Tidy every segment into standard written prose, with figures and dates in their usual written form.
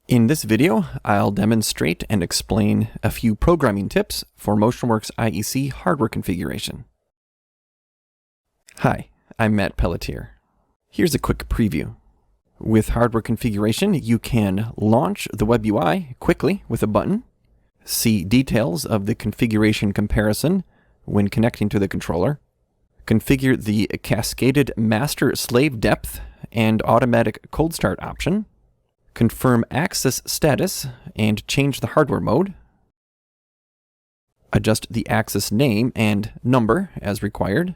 In this video, I'll demonstrate and explain a few programming tips for MotionWorks IEC hardware configuration. Hi, I'm Matt Pelletier. Here's a quick preview. With hardware configuration, you can launch the WebUI quickly with a button, see details of the configuration comparison when connecting to the controller, configure the cascaded master slave depth and automatic cold start option, confirm access status and change the hardware mode, adjust the access name and number as required,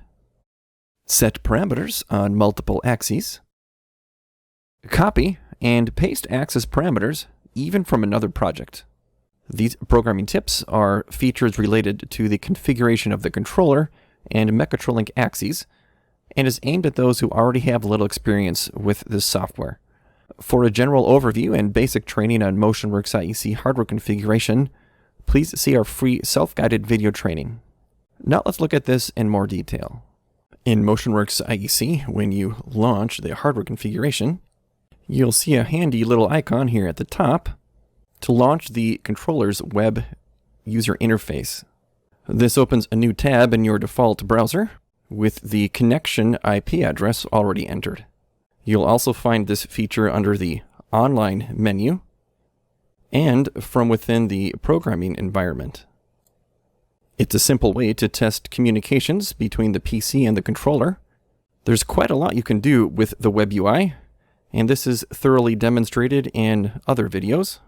set parameters on multiple axes, copy and paste access parameters even from another project. These programming tips are features related to the configuration of the controller and Mechatrolink axes, and is aimed at those who already have a little experience with this software. For a general overview and basic training on MotionWorks IEC hardware configuration, please see our free self-guided video training. Now let's look at this in more detail. In MotionWorks IEC, when you launch the hardware configuration, you'll see a handy little icon here at the top to launch the controller's web user interface. This opens a new tab in your default browser with the connection IP address already entered. You'll also find this feature under the Online menu and from within the programming environment. It's a simple way to test communications between the PC and the controller. There's quite a lot you can do with the WebUI, and this is thoroughly demonstrated in other videos.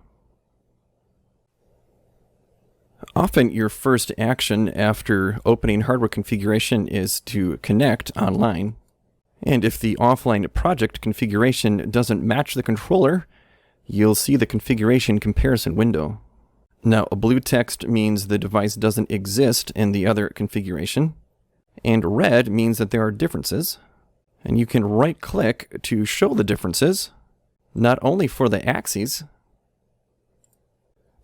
Often your first action after opening hardware configuration is to connect online. And if the offline project configuration doesn't match the controller, you'll see the configuration comparison window. Now, a blue text means the device doesn't exist in the other configuration, and red means that there are differences. And you can right-click to show the differences, not only for the axes,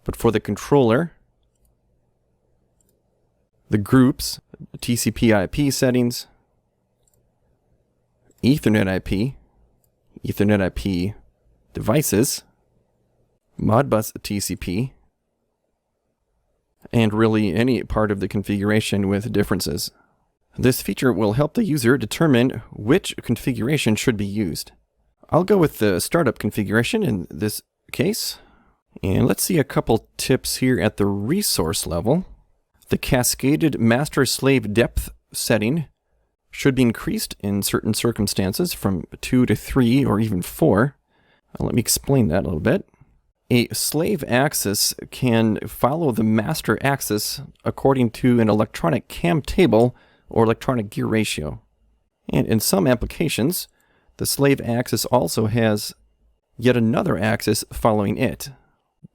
but for the controller, the groups, TCP/IP settings, Ethernet IP devices, Modbus TCP, and really any part of the configuration with differences. This feature will help the user determine which configuration should be used. I'll go with the startup configuration in this case, and let's see a couple tips here at the resource level. The cascaded master-slave depth setting should be increased in certain circumstances from 2 to 3 or even 4. Let me explain that a little bit. A slave axis can follow the master axis according to an electronic cam table or electronic gear ratio. And in some applications, the slave axis also has yet another axis following it.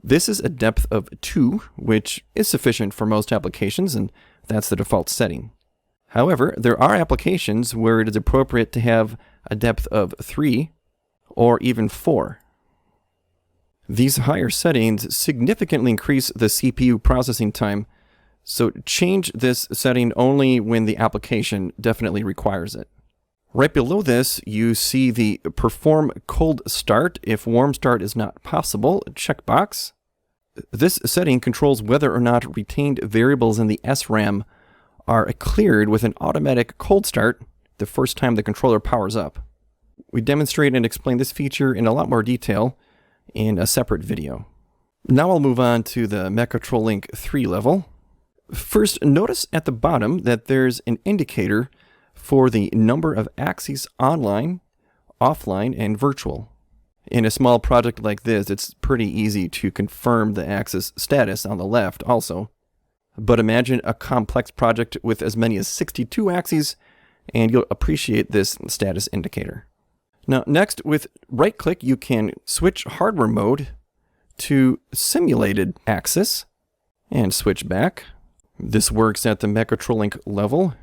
This is a depth of 2, which is sufficient for most applications, and that's the default setting. However, there are applications where it is appropriate to have a depth of 3 or even 4. These higher settings significantly increase the CPU processing time, so change this setting only when the application definitely requires it. Right below this, you see the Perform Cold Start if Warm Start is not possible checkbox. This setting controls whether or not retained variables in the SRAM are cleared with an automatic cold start the first time the controller powers up. We demonstrate and explain this feature in a lot more detail in a separate video. Now I'll move on to the Mechatrolink 3 level. First, notice at the bottom that there's an indicator for the number of axes online, offline, and virtual. In a small project like this, it's pretty easy to confirm the axis status on the left also. But imagine a complex project with as many as 62 axes, and you'll appreciate this status indicator. Now, next, with right-click, you can switch hardware mode to simulated axis and switch back. This works at the Mechatrolink level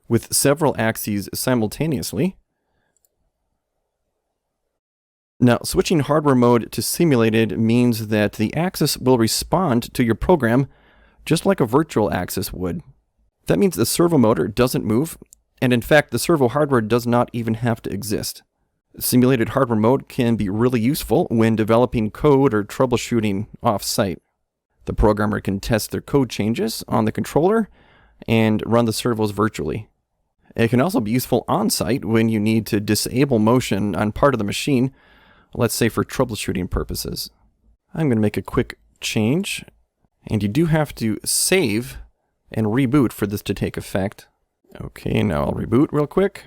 with several axes simultaneously. Now, switching hardware mode to simulated means that the axis will respond to your program just like a virtual axis would. That means the servo motor doesn't move, and in fact, the servo hardware does not even have to exist. Simulated hardware mode can be really useful when developing code or troubleshooting off-site. The programmer can test their code changes on the controller and run the servos virtually. It can also be useful on-site when you need to disable motion on part of the machine, let's say for troubleshooting purposes. I'm going to make a quick change, and you do have to save and reboot for this to take effect. Okay, now I'll reboot real quick,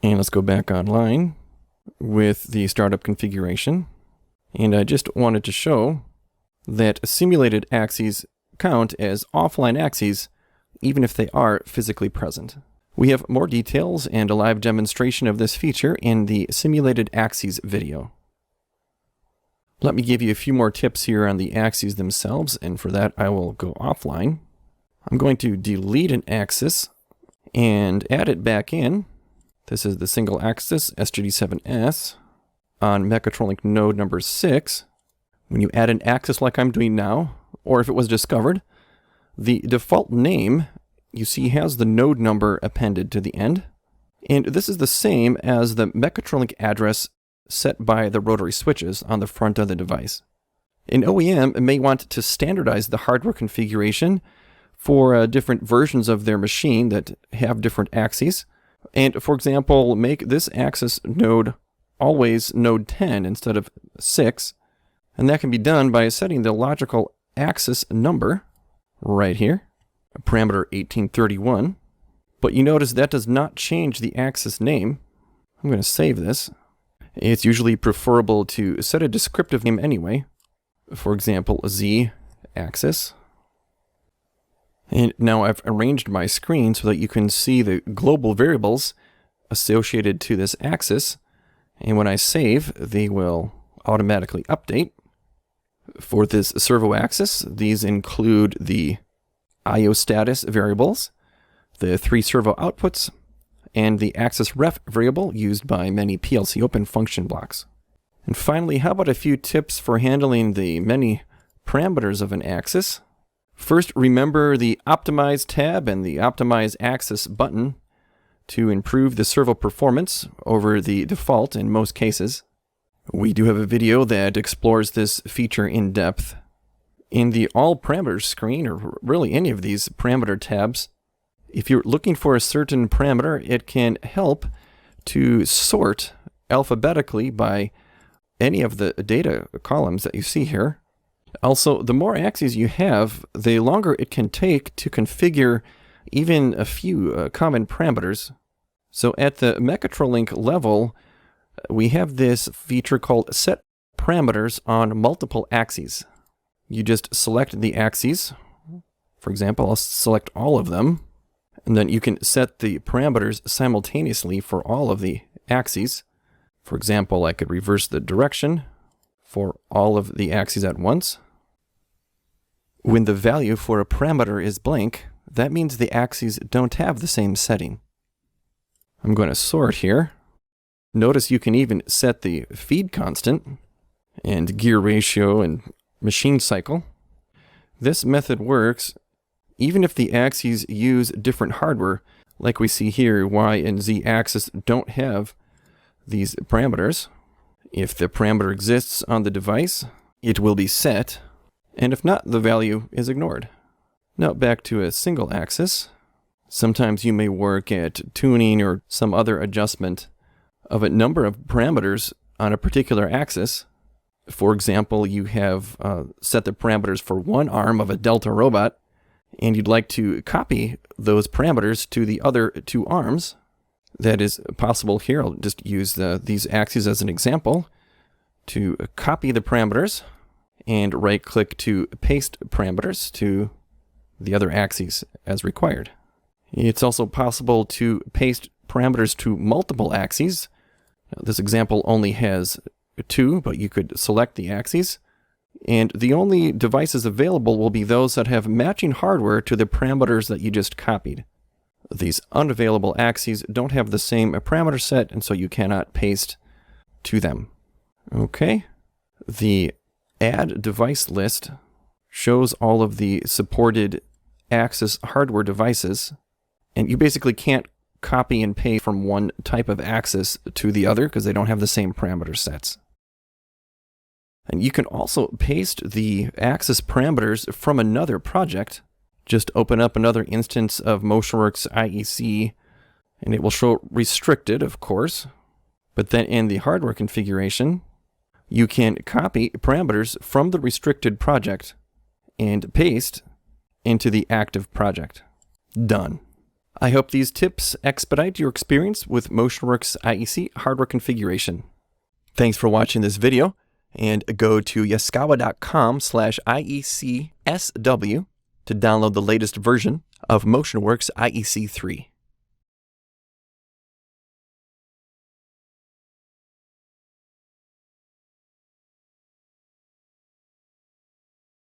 and let's go back online with the startup configuration. And I just wanted to show that simulated axes count as offline axes even if they are physically present. We have more details and a live demonstration of this feature in the simulated axes video. Let me give you a few more tips here on the axes themselves, and for that I will go offline. I'm going to delete an axis and add it back in. This is the single axis SGD7S on mechatronic node number 6. When you add an axis like I'm doing now, or if it was discovered, the default name you see has the node number appended to the end. And this is the same as the mechatronic address set by the rotary switches on the front of the device. An OEM may want to standardize the hardware configuration for different versions of their machine that have different axes. And for example, make this axis node always node 10 instead of 6. And that can be done by setting the logical axis number right here, parameter 1831. But you notice that does not change the axis name. I'm going to save this. It's usually preferable to set a descriptive name anyway. For example, Z axis. And now I've arranged my screen so that you can see the global variables associated to this axis. And when I save, they will automatically update. For this servo axis, these include the IO status variables, the 3 servo outputs, and the axis ref variable used by many PLC open function blocks. And finally, how about a few tips for handling the many parameters of an axis? First, remember the Optimize tab and the Optimize Axis button to improve the servo performance over the default in most cases. We do have a video that explores this feature in depth. In the All Parameters screen, or really any of these parameter tabs, if you're looking for a certain parameter, it can help to sort alphabetically by any of the data columns that you see here. Also, the more axes you have, the longer it can take to configure even a few common parameters. So at the Mechatrolink level, we have this feature called Set Parameters on Multiple Axes. You just select the axes. For example, I'll select all of them. And then you can set the parameters simultaneously for all of the axes. For example, I could reverse the direction for all of the axes at once. When the value for a parameter is blank, that means the axes don't have the same setting. I'm going to sort here. Notice you can even set the feed constant and gear ratio and machine cycle. This method works even if the axes use different hardware, like we see here, Y and Z axis don't have these parameters. If the parameter exists on the device, it will be set, and if not, the value is ignored. Now back to a single axis. Sometimes you may work at tuning or some other adjustment of a number of parameters on a particular axis. For example, you have set the parameters for one arm of a Delta robot, and you'd like to copy those parameters to the other 2 arms. That is possible here. I'll just use these axes as an example to copy the parameters and right-click to paste parameters to the other axes as required. It's also possible to paste parameters to multiple axes. Now, this example only has 2, but you could select the axes. And the only devices available will be those that have matching hardware to the parameters that you just copied. These unavailable axes don't have the same parameter set, and so you cannot paste to them. Okay. The Add Device list shows all of the supported Axis hardware devices, and you basically can't copy and paste from one type of axis to the other because they don't have the same parameter sets. And you can also paste the axis parameters from another project. Just open up another instance of MotionWorks IEC, and it will show restricted, of course. But then in the hardware configuration, you can copy parameters from the restricted project and paste into the active project. Done. I hope these tips expedite your experience with MotionWorks IEC hardware configuration. Thanks for watching this video, and go to yaskawa.com/IECSW to download the latest version of MotionWorks IEC 3.